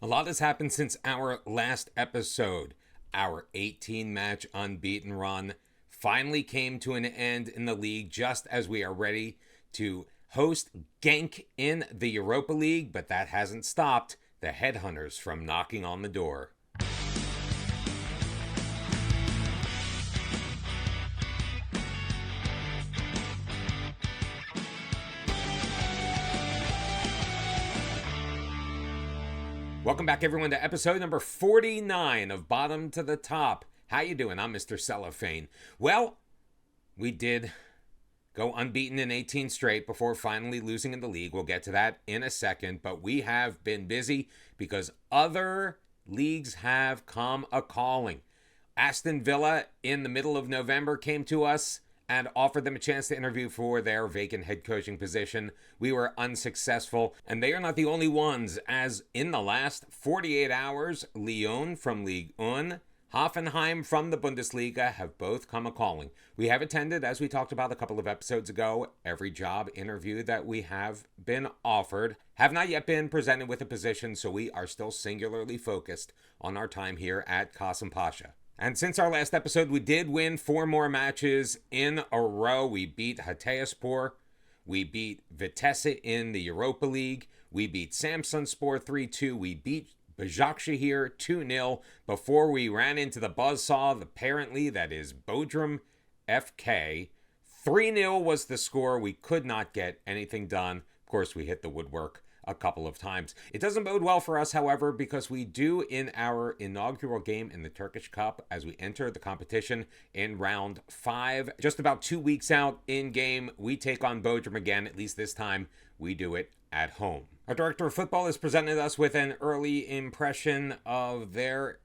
A lot has happened since our last episode. Our 18-match unbeaten run finally came to an end in the league just as we are ready to host Genk in the Europa League, but that hasn't stopped the Headhunters from knocking on the door. Welcome back, everyone, to episode number 49 of Bottom to the Top. How you doing? I'm Mr. Cellophane. Well, we did go unbeaten in 18 straight before finally losing in the league. We'll get to that in a second, but we have been busy because other leagues have come a-calling. Aston Villa in the middle of November came to us and offered them a chance to interview for their vacant head coaching position. We were unsuccessful, and they are not the only ones, as in the last 48 hours, Lyon from Ligue 1, Hoffenheim from the Bundesliga have both come a-calling. We have attended, as we talked about a couple of episodes ago, every job interview that we have been offered, have not yet been presented with a position, so we are still singularly focused on our time here at Kasımpaşa. And since our last episode, we did win 4 more matches in a row. We beat Hatayspor. We beat Vitesse in the Europa League. We beat Samsunspor 3-2. We beat Başakşehir 2-0 before we ran into the buzzsaw, apparently, that is Bodrum FK. 3-0 was the score. We could not get anything done. Of course, we hit the woodwork a couple of times. It doesn't bode well for us, however, because we do in our inaugural game in the Turkish Cup as we enter the competition in round 5. Just about 2 weeks out in game, we take on Bodrum again. At least this time, we do it at home. Our director of football has presented us with an early impression of their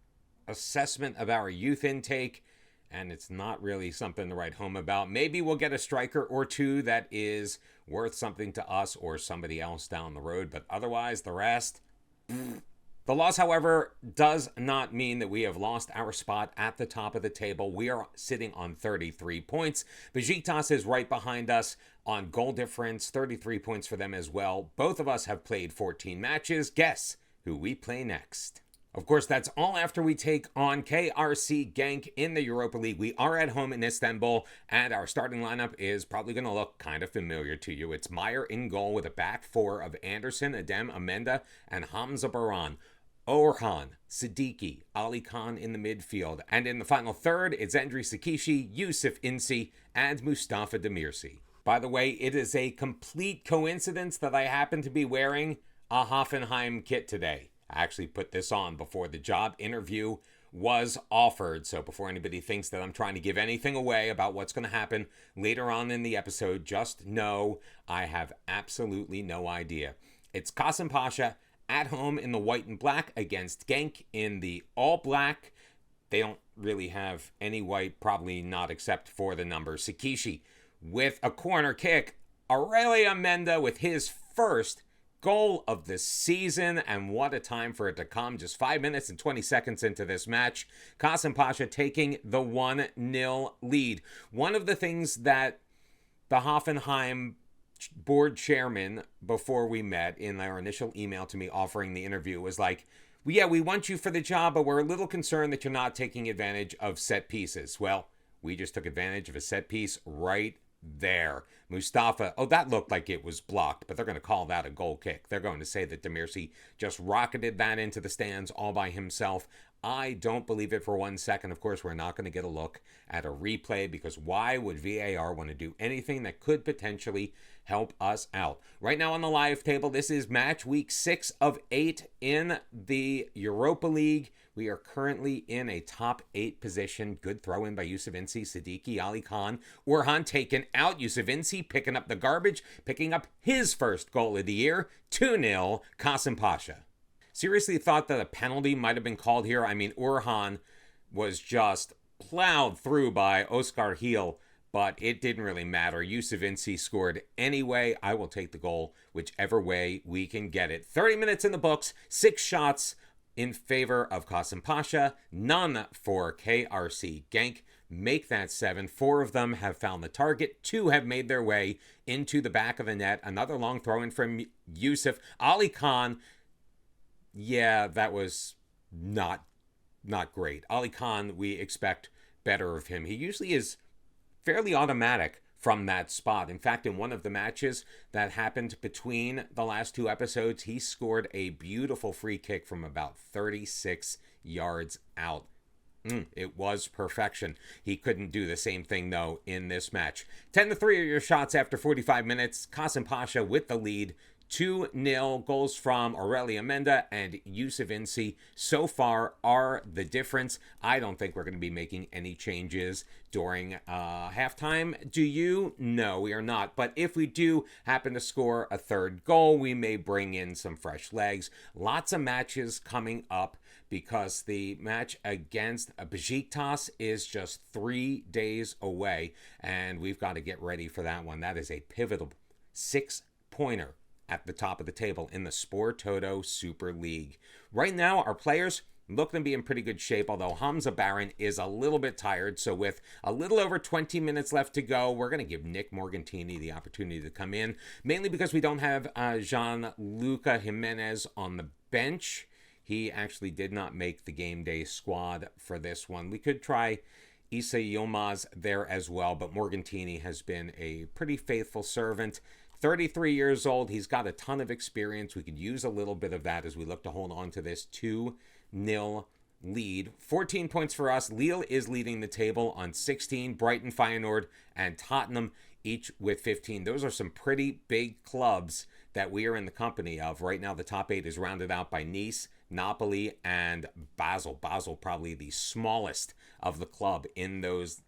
assessment of our youth intake, and it's not really something to write home about. Maybe we'll get a striker or two that is worth something to us or somebody else down the road, but otherwise, the rest... The loss, however, does not mean that we have lost our spot at the top of the table. We are sitting on 33 points. Besiktas is right behind us on goal difference, 33 points for them as well. Both of us have played 14 matches. Guess who we play next? Of course, that's all after we take on KRC Genk in the Europa League. We are at home in Istanbul, and our starting lineup is probably going to look kind of familiar to you. It's Meyer in goal with a back 4 of Anderson, Adem, Amenda, and Hamza Baran. Orhan, Siddiqui, Ali Khan in the midfield. And in the final third, it's Endri Sakishi, Yusuf Insi, and Mustafa Demirci. By the way, it is a complete coincidence that I happen to be wearing a Hoffenheim kit today. I actually put this on before the job interview was offered. So before anybody thinks that I'm trying to give anything away about what's going to happen later on in the episode, just know I have absolutely no idea. It's Kasımpaşa at home in the white and black against Genk in the all black. They don't really have any white, probably not except for the number. Sakishi with a corner kick. Aurelia Menda with his first goal of the season, and what a time for it to come. Just 5 minutes and 20 seconds into this match, Kasımpaşa taking the 1-0 lead. One of the things that the Hoffenheim board chairman, before we met, in our initial email to me offering the interview, was like, yeah, we want you for the job, but we're a little concerned that you're not taking advantage of set pieces. Well, we just took advantage of a set piece right there. Mustafa, that looked like it was blocked, but they're going to call that a goal kick. They're going to say that Demirci just rocketed that into the stands all by himself. I don't believe it for 1 second. Of course, we're not going to get a look at a replay, because why would VAR want to do anything that could potentially help us out? Right now on the live table, this is match week 6 of 8 in the Europa League. We are currently in a top 8 position. Good throw in by Yusuf Insi, Siddiqui, Ali Khan. Orhan taken out. Yusuf Insi picking up the garbage, picking up his first goal of the year. 2-0 Kasımpaşa. Seriously thought that a penalty might have been called here. I mean, Orhan was just plowed through by Oscar Gil, but it didn't really matter. Yusuf Insi scored anyway. I will take the goal whichever way we can get it. 30 minutes in the books, 6 shots in favor of Kasımpaşa, none for KRC Genk. Make that 7. 4 of them have found the target. 2 have made their way into the back of the net. Another long throw in from Yusuf. Ali Khan yeah, that was not great. Ali Khan, we expect better of him. He usually is fairly automatic from that spot. In fact, in one of the matches that happened between the last two episodes, he scored a beautiful free kick from about 36 yards out. It was perfection. He couldn't do the same thing, though, in this match. 10-3 are your shots after 45 minutes. Kasımpaşa with the lead. 2-0 goals from Aurelio Menda and Yusuf Insi so far are the difference. I don't think we're going to be making any changes during halftime. Do you? No, we are not. But if we do happen to score a third goal, we may bring in some fresh legs. Lots of matches coming up because the match against Besiktas is just 3 days away, and we've got to get ready for that one. That is a pivotal 6-pointer at the top of the table in the Sport Toto Super League. Right now, our players look to be in pretty good shape, although Hamza Baron is a little bit tired. So with a little over 20 minutes left to go, we're going to give Nick Morgantini the opportunity to come in, mainly because we don't have Gianluca Jimenez on the bench. He actually did not make the game day squad for this one. We could try Issa Yilmaz there as well, but Morgantini has been a pretty faithful servant. 33 years old. He's got a ton of experience. We could use a little bit of that as we look to hold on to this 2-0 lead. 14 points for us. Lille is leading the table on 16. Brighton, Feyenoord, and Tottenham each with 15. Those are some pretty big clubs that we are in the company of. Right now, the top 8 is rounded out by Nice, Napoli, and Basel. Basel probably the smallest of the club in those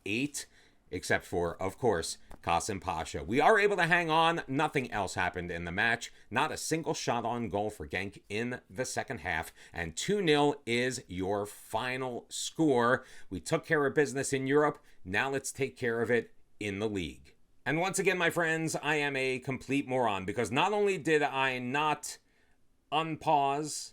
8. Except for, of course, Kasımpaşa. We are able to hang on. Nothing else happened in the match. Not a single shot on goal for Genk in the second half. And 2-0 is your final score. We took care of business in Europe. Now let's take care of it in the league. And once again, my friends, I am a complete moron because not only did I not unpause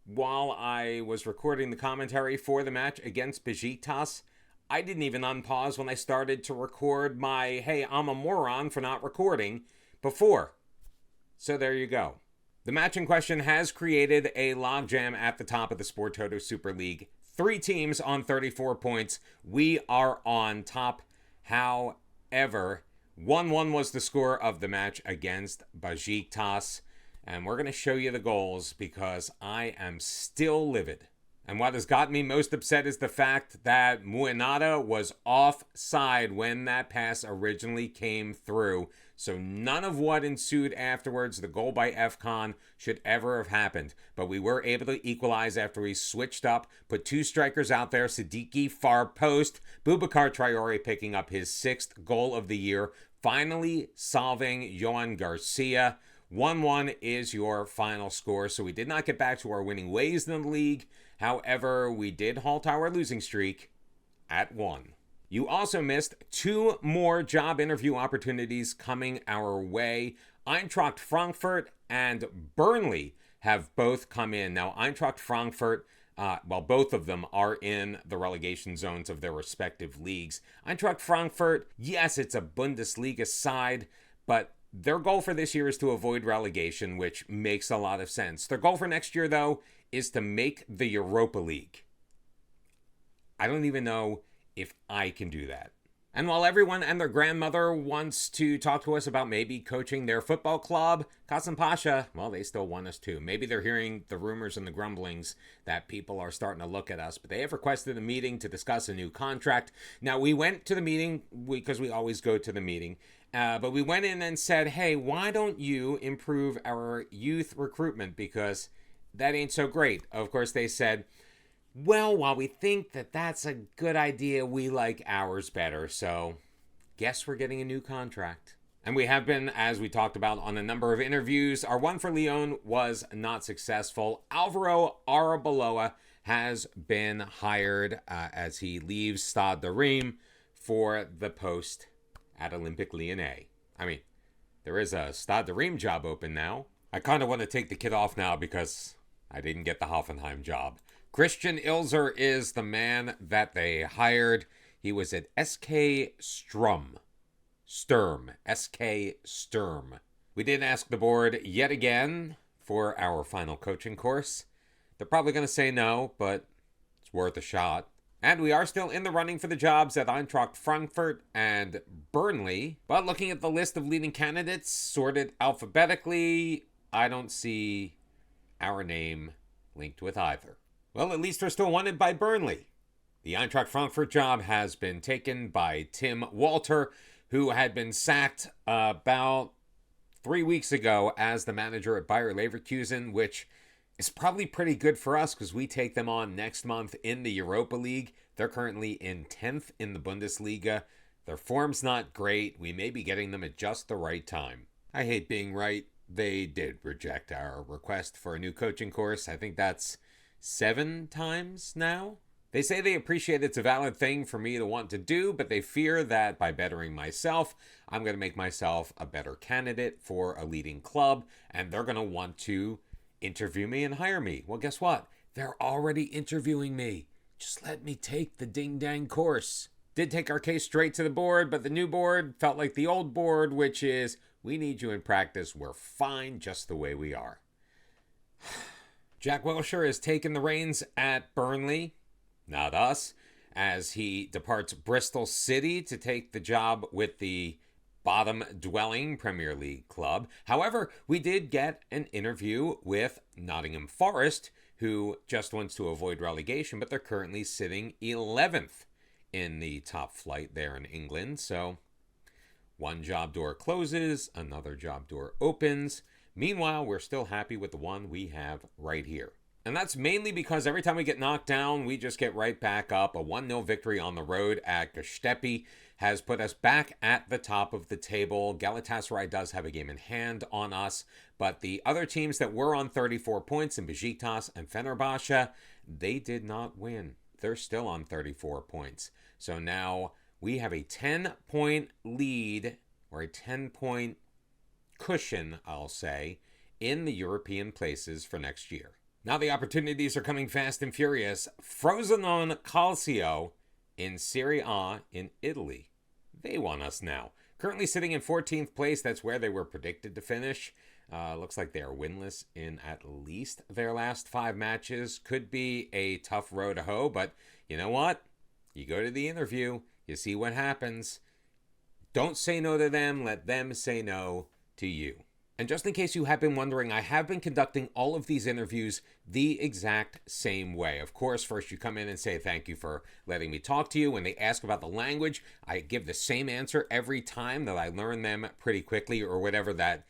while I was recording the commentary for the match against Besiktas, I didn't even unpause when I started to record my, hey, I'm a moron for not recording before. So there you go. The match in question has created a logjam at the top of the Sport Toto Super League. 3 teams on 34 points. We are on top. However, 1-1 was the score of the match against Besiktas. And we're going to show you the goals because I am still livid. And what has got me most upset is the fact that Muenada was offside when that pass originally came through. So none of what ensued afterwards, the goal by Efkan, should ever have happened. But we were able to equalize after we switched up, put 2 strikers out there, Siddiqui far post, Boubacar Traore picking up his 6th goal of the year, finally solving Johan Garcia. 1-1 is your final score, so we did not get back to our winning ways in the league. However, we did halt our losing streak at 1. You also missed 2 more job interview opportunities coming our way. Eintracht Frankfurt and Burnley have both come in. Now, Eintracht Frankfurt, both of them are in the relegation zones of their respective leagues. Eintracht Frankfurt, yes, it's a Bundesliga side, but their goal for this year is to avoid relegation, which makes a lot of sense. Their goal for next year, though, is to make the Europa League. I don't even know if I can do that. And while everyone and their grandmother wants to talk to us about maybe coaching their football club, Kasımpaşa, well, they still want us to. Maybe they're hearing the rumors and the grumblings that people are starting to look at us, but they have requested a meeting to discuss a new contract. Now, we went to the meeting because we always go to the meeting. But we went in and said, hey, why don't you improve our youth recruitment? Because that ain't so great. Of course, they said, well, while we think that that's a good idea, we like ours better. So guess we're getting a new contract. And we have been, as we talked about, on a number of interviews. Our one for Lyon was not successful. Alvaro Arabeloa has been hired as he leaves Stade de Reims for the post at Olympique Lyonnais. I mean, there is a Stade de Reims job open now. I kind of want to take the kid off now because I didn't get the Hoffenheim job. Christian Ilzer is the man that they hired. He was at SK Sturm. SK Sturm. We did ask the board yet again for our final coaching course. They're probably going to say no, but it's worth a shot. And we are still in the running for the jobs at Eintracht Frankfurt and Burnley. But looking at the list of leading candidates sorted alphabetically, I don't see our name linked with either. Well, at least we're still wanted by Burnley. The Eintracht Frankfurt job has been taken by Tim Walter, who had been sacked about 3 weeks ago as the manager at Bayer Leverkusen, which is probably pretty good for us because we take them on next month in the Europa League. They're currently in 10th in the Bundesliga. Their form's not great. We may be getting them at just the right time. I hate being right. They did reject our request for a new coaching course. I think that's 7 times now. They say they appreciate it's a valid thing for me to want to do, but they fear that by bettering myself, I'm going to make myself a better candidate for a leading club, and they're going to want to interview me and hire me. Well, guess what? They're already interviewing me. Just let me take the ding-dang course. Did take our case straight to the board, but the new board felt like the old board, which is, we need you in practice. We're fine just the way we are. Jack Wilshere has taken the reins at Burnley. Not us, as he departs Bristol City to take the job with the bottom-dwelling Premier League club. However, we did get an interview with Nottingham Forest, who just wants to avoid relegation, but they're currently sitting 11th in the top flight there in England. So one job door closes, another job door opens. Meanwhile, we're still happy with the one we have right here. And that's mainly because every time we get knocked down, we just get right back up. A 1-0 victory on the road at Göztepe has put us back at the top of the table. Galatasaray does have a game in hand on us, but the other teams that were on 34 points in Besiktas and Fenerbahce, they did not win. They're still on 34 points. So now we have a 10-point lead, or a 10-point cushion, I'll say, in the European places for next year. Now the opportunities are coming fast and furious. Frosinone Calcio in Serie A in Italy. They want us now. Currently sitting in 14th place. That's where they were predicted to finish. Looks like they are winless in at least their last 5 matches. Could be a tough row to hoe, but you know what? You go to the interview, you see what happens. Don't say no to them. Let them say no to you. And just in case you have been wondering, I have been conducting all of these interviews the exact same way. Of course, first you come in and say thank you for letting me talk to you. When they ask about the language, I give the same answer every time, that I learn them pretty quickly, or whatever that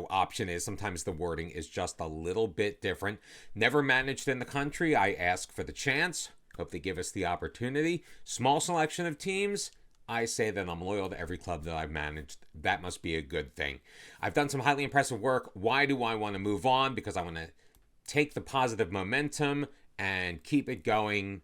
option is. Sometimes the wording is just a little bit different. Never managed in the country. I ask for the chance. Hope they give us the opportunity. Small selection of teams. I say that I'm loyal to every club that I've managed. That must be a good thing. I've done some highly impressive work. Why do I want to move on? Because I want to take the positive momentum and keep it going.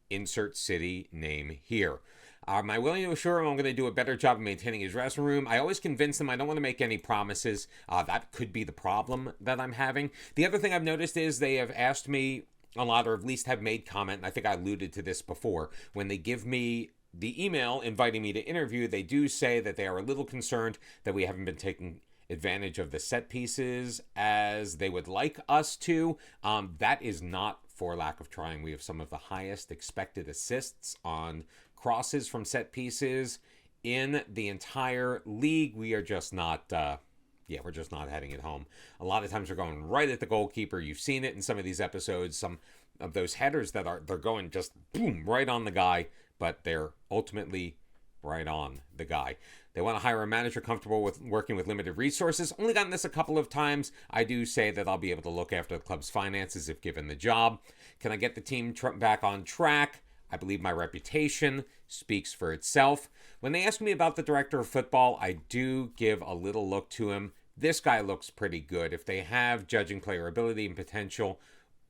Insert city name here. Am I willing to assure him I'm going to do a better job of maintaining his dressing room? I always convince him I don't want to make any promises. That could be the problem that I'm having. The other thing I've noticed is they have asked me a lot, or at least have made comment, and I think I alluded to this before, when they give me the email inviting me to interview, they do say that they are a little concerned that we haven't been taking advantage of the set pieces as they would like us to. That is not for lack of trying. We have some of the highest expected assists on crosses from set pieces in the entire league. We are just not, we're just not heading it home. A lot of times we're going right at the goalkeeper. You've seen it in some of these episodes. Some of those headers they're going just boom, right on the guy, but they're ultimately right on the guy. They want to hire a manager comfortable with working with limited resources. Only gotten this a couple of times. I do say that I'll be able to look after the club's finances if given the job. Can I get the team back on track? I believe my reputation speaks for itself. When they ask me about the director of football, I do give a little look to him. This guy looks pretty good. If they have judging player ability and potential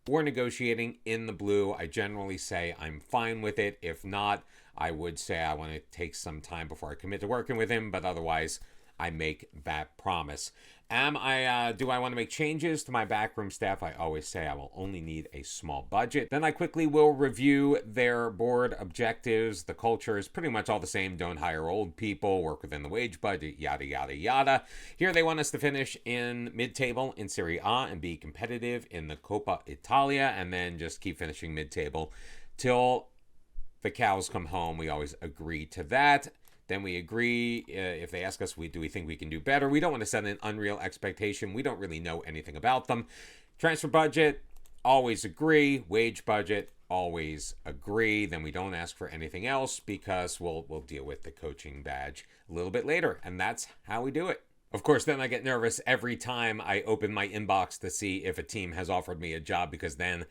or negotiating in the blue, I generally say I'm fine with it. If not, I would say I want to take some time before I commit to working with him, but otherwise I make that promise. Do I want to make changes to my backroom staff? I always say I will only need a small budget. Then I quickly will review their board objectives. The culture is pretty much all the same. Don't hire old people, work within the wage budget, yada, yada, yada. Here they want us to finish in mid-table in Serie A and be competitive in the Coppa Italia, and then just keep finishing mid-table till the cows come home. We always agree to that. Then we agree, if they ask us, do we think we can do better? We don't want to set an unreal expectation. We don't really know anything about them. Transfer budget, always agree. Wage budget, always agree. Then we don't ask for anything else because we'll deal with the coaching badge a little bit later. And that's how we do it. Of course, then I get nervous every time I open my inbox to see if a team has offered me a job, because then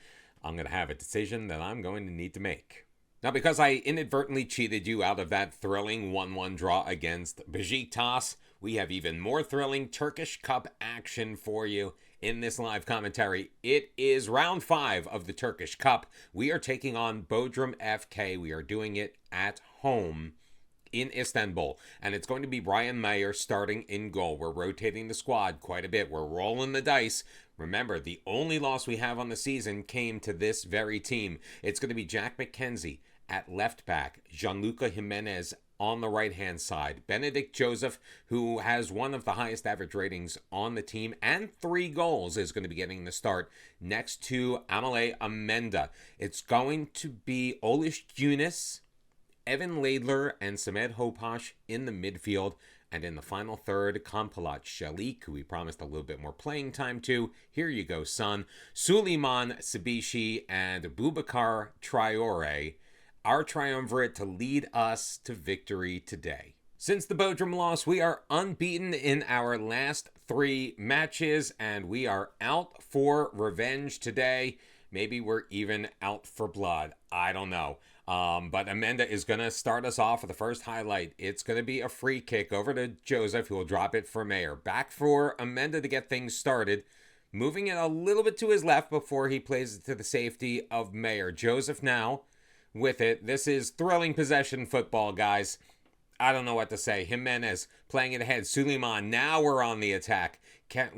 I'm going to have a decision that I'm going to need to make. Now, because I inadvertently cheated you out of that thrilling 1-1 draw against Besiktas, we have even more thrilling Turkish Cup action for you in this live commentary. It is round 5 of the Turkish Cup. We are taking on Bodrum FK. We are doing it at home in Istanbul, and it's going to be Brian Mayer starting in goal. We're rotating the squad quite a bit. We're rolling the dice. Remember, the only loss we have on the season came to this very team. It's going to be Jack McKenzie at left back, Gianluca Jimenez on the right-hand side, Benedict Joseph, who has one of the highest average ratings on the team and 3 goals, is going to be getting the start next to Amale Amenda. It's going to be Olish Yunis, Evan Laidler, and Samed Hopash in the midfield. And in the final third, Kampalat Shalik, who we promised a little bit more playing time to. Here you go, son. Suleiman Sibishi and Boubacar Traore, our triumvirate to lead us to victory today. Since the Bodrum loss, we are unbeaten in our last 3 matches, and we are out for revenge today. Maybe we're even out for blood. I don't know. But Amenda is going to start us off with the first highlight. It's going to be a free kick over to Joseph, who will drop it for Mayer. Back for Amenda to get things started. Moving it a little bit to his left before he plays it to the safety of Mayer. Joseph now with it. This is thrilling possession football, guys. I don't know what to say. Jimenez playing it ahead. Suleiman, now we're on the attack.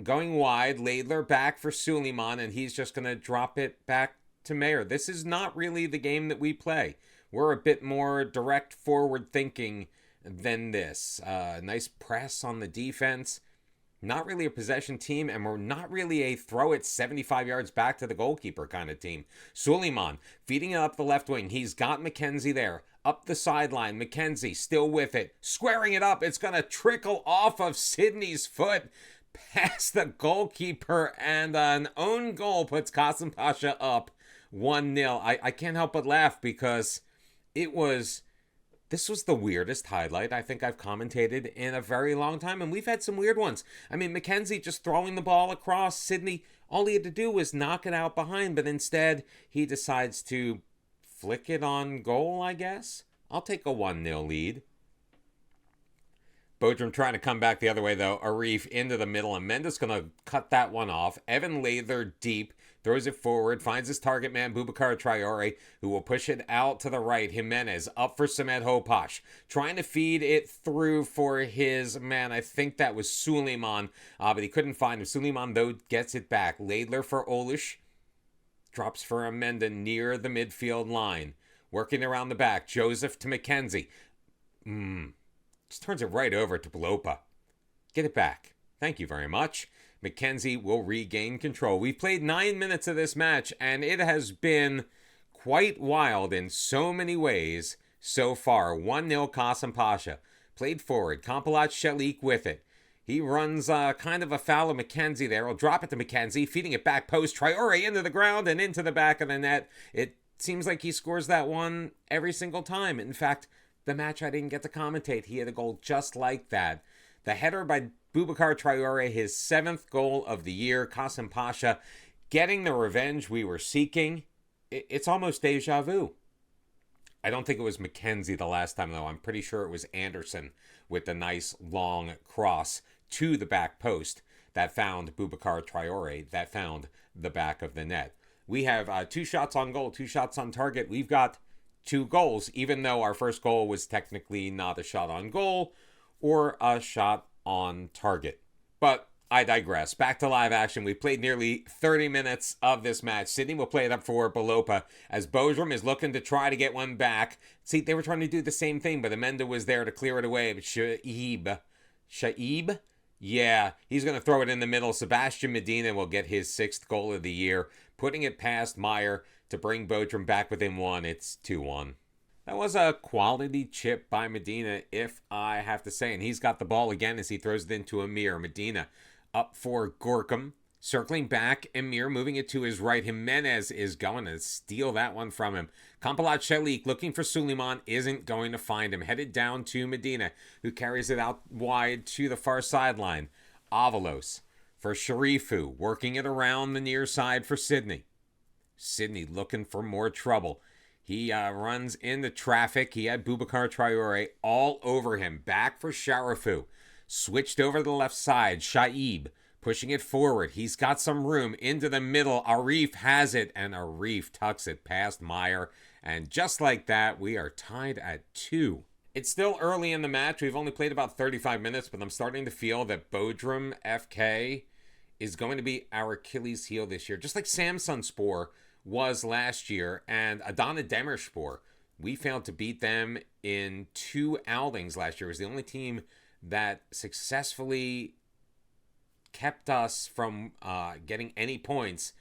Going wide, Laidler back for Suleiman, and he's just going to drop it back to Mayer. This is not really the game that we play. We're a bit more direct forward thinking than this. Nice press on the defense. Not really a possession team, and we're not really a throw it 75 yards back to the goalkeeper kind of team. Suleiman feeding it up the left wing. He's got McKenzie there. Up the sideline, McKenzie still with it. Squaring it up. It's going to trickle off of Sydney's foot past the goalkeeper, and an own goal puts Kasımpaşa up 1-0. I can't help but laugh because this was the weirdest highlight I think I've commentated in a very long time, and we've had some weird ones. I mean, McKenzie just throwing the ball across. Sydney, all he had to do was knock it out behind, but instead he decides to flick it on goal, I guess. I'll take a 1-0 lead. Bodrum trying to come back the other way, though. Arif into the middle, and Mendes going to cut that one off. Evan Laidler deep, throws it forward, finds his target man, Boubacar Traore, who will push it out to the right. Jimenez up for Samed Hopash, trying to feed it through for his man. I think that was Suleiman, but he couldn't find him. Suleiman, though, gets it back. Laidler for Olish, drops for Amenda near the midfield line. Working around the back, Joseph to McKenzie. Just turns it right over to Blopa. Get it back. Thank you very much. McKenzie will regain control. We've played 9 minutes of this match, and it has been quite wild in so many ways so far. 1-0 Kasımpaşa. Played forward. Kampalat Shalik with it. He runs kind of a foul of McKenzie there. He'll drop it to McKenzie, feeding it back post. Traore into the ground and into the back of the net. It seems like he scores that one every single time. In fact, the match I didn't get to commentate, he had a goal just like that. The header by Boubacar Traore, his 7th goal of the year. Kasımpaşa getting the revenge we were seeking. It's almost deja vu. I don't think it was McKenzie the last time, though. I'm pretty sure it was Anderson with the nice long cross to the back post that found Boubacar Traore, that found the back of the net. We have 2 shots on goal, 2 shots on target. We've got 2 goals, even though our first goal was technically not a shot on goal or a shot on target. But I digress. Back to live action. We played nearly 30 minutes of this match. Sydney will play it up for Belopa as Bodrum is looking to try to get one back. See, they were trying to do the same thing, but Amenda was there to clear it away. But Shaib? Yeah, he's going to throw it in the middle. Sebastian Medina will get his 6th goal of the year, putting it past Meyer to bring Bodrum back within 1. It's 2-1. That was a quality chip by Medina, if I have to say. And he's got the ball again as he throws it into Amir. Medina up for Gorkum. Circling back, Amir moving it to his right. Jimenez is going to steal that one from him. Kampalat Shelik looking for Suleiman, isn't going to find him. Headed down to Medina, who carries it out wide to the far sideline. Avalos for Sharifu, working it around the near side for Sydney. Sydney looking for more trouble. He runs into traffic. He had Boubacar Traore all over him. Back for Sharifu. Switched over to the left side. Shaib pushing it forward. He's got some room into the middle. Arif has it, and Arif tucks it past Meyer. And just like that, we are tied at 2. It's still early in the match. We've only played about 35 minutes, but I'm starting to feel that Bodrum FK is going to be our Achilles heel this year. Just like Samsunspor was last year, and Adana Demirspor. We failed to beat them in 2 outings last year. It was the only team that successfully kept us from getting any points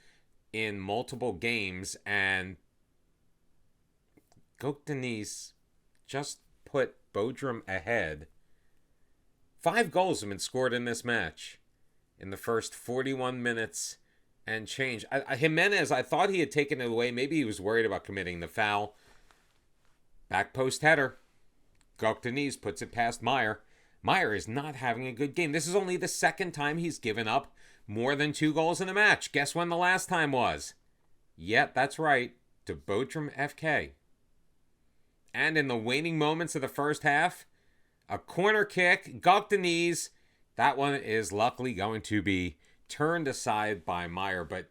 in multiple games, and Gökdeniz just put Bodrum ahead. 5 goals have been scored in this match in the first 41 minutes and change. Jimenez, I thought he had taken it away. Maybe he was worried about committing the foul. Back post header. Gökdeniz puts it past Meyer. Meyer is not having a good game. This is only the 2nd time he's given up more than 2 goals in a match. Guess when the last time was? Yep, that's right. To Bodrum FK. And in the waning moments of the first half, a corner kick. Gökdeniz. That one is luckily going to be turned aside by Meyer, but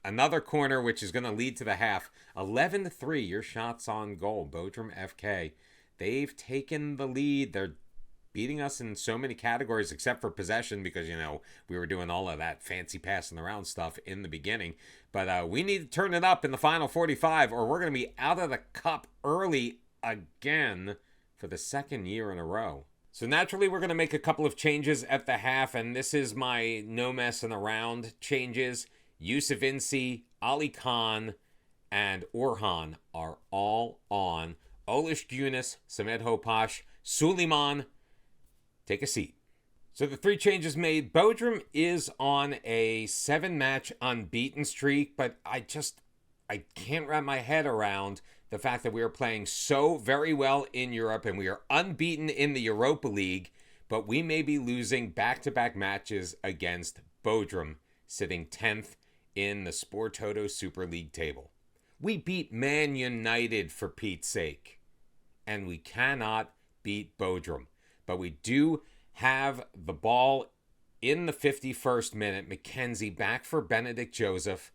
another corner which is going to lead to the half. 11-3, your shots on goal. Bodrum FK. They've taken the lead. They're beating us in so many categories except for possession because, we were doing all of that fancy passing around stuff in the beginning. But we need to turn it up in the final 45 or we're going to be out of the cup early again for the 2nd year in a row. So naturally, we're going to make a couple of changes at the half, and this is my no messing around changes. Yusuf Insi, Ali Khan, and Orhan are all on. Olish Gunas, Samed Hopash, Suleiman, take a seat. So the 3 changes made. Bodrum is on a 7-match unbeaten streak, but I can't wrap my head around the fact that we are playing so very well in Europe and we are unbeaten in the Europa League, but we may be losing back-to-back matches against Bodrum, sitting 10th in the Sportoto Super League table. We beat Man United for Pete's sake, and we cannot beat Bodrum. But we do have the ball in the 51st minute. McKenzie back for Benedict Joseph,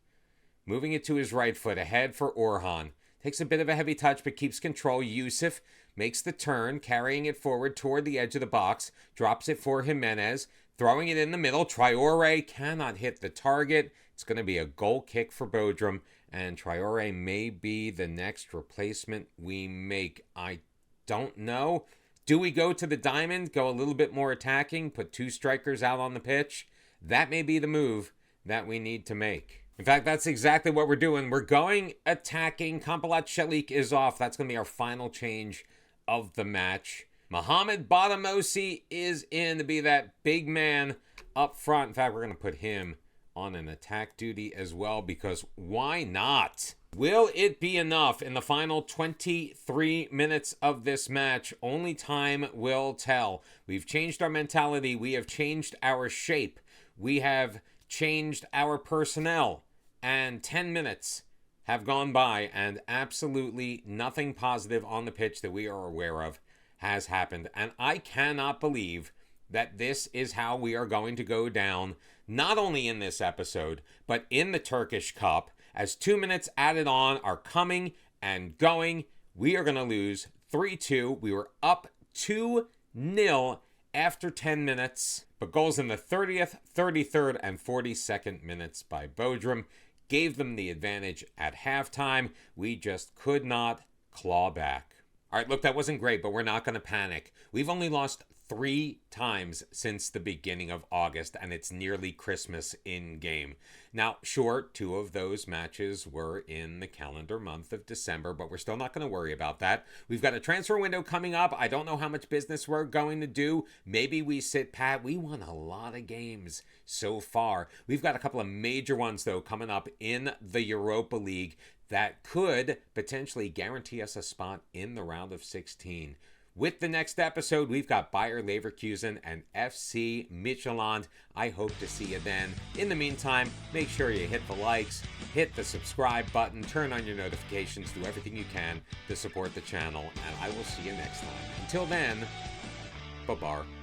moving it to his right foot, ahead for Orhan. Takes a bit of a heavy touch, but keeps control. Yusuf makes the turn, carrying it forward toward the edge of the box. Drops it for Jimenez, throwing it in the middle. Traore cannot hit the target. It's going to be a goal kick for Bodrum, and Traore may be the next replacement we make. I don't know. Do we go to the diamond, go a little bit more attacking, put 2 strikers out on the pitch? That may be the move that we need to make. In fact, that's exactly what we're doing. We're going attacking. Kampalat Shelik is off. That's going to be our final change of the match. Mohamed Badamosi is in to be that big man up front. In fact, we're going to put him on an attack duty as well because why not? Will it be enough in the final 23 minutes of this match? Only time will tell. We've changed our mentality. We have changed our shape. We have changed our personnel, and 10 minutes have gone by and absolutely nothing positive on the pitch that we are aware of has happened. And I cannot believe that this is how we are going to go down, not only in this episode, but in the Turkish Cup, as 2 minutes added on are coming and going. We are going to lose 3-2. We were up 2-0 after 10 minutes, but goals in the 30th, 33rd, and 42nd minutes by Bodrum gave them the advantage at halftime. We just could not claw back. All right, look, that wasn't great, but we're not going to panic. We've only lost 3 times since the beginning of August, and it's nearly Christmas in game. Now, sure, 2 of those matches were in the calendar month of December, but we're still not going to worry about that. We've got a transfer window coming up. I don't know how much business we're going to do. Maybe we sit pat. We won a lot of games so far. We've got a couple of major ones, though, coming up in the Europa League that could potentially guarantee us a spot in the round of 16. With the next episode, we've got Bayer Leverkusen and FC Midtjylland. I hope to see you then. In the meantime, make sure you hit the likes, hit the subscribe button, turn on your notifications, do everything you can to support the channel, and I will see you next time. Until then, bye-bye.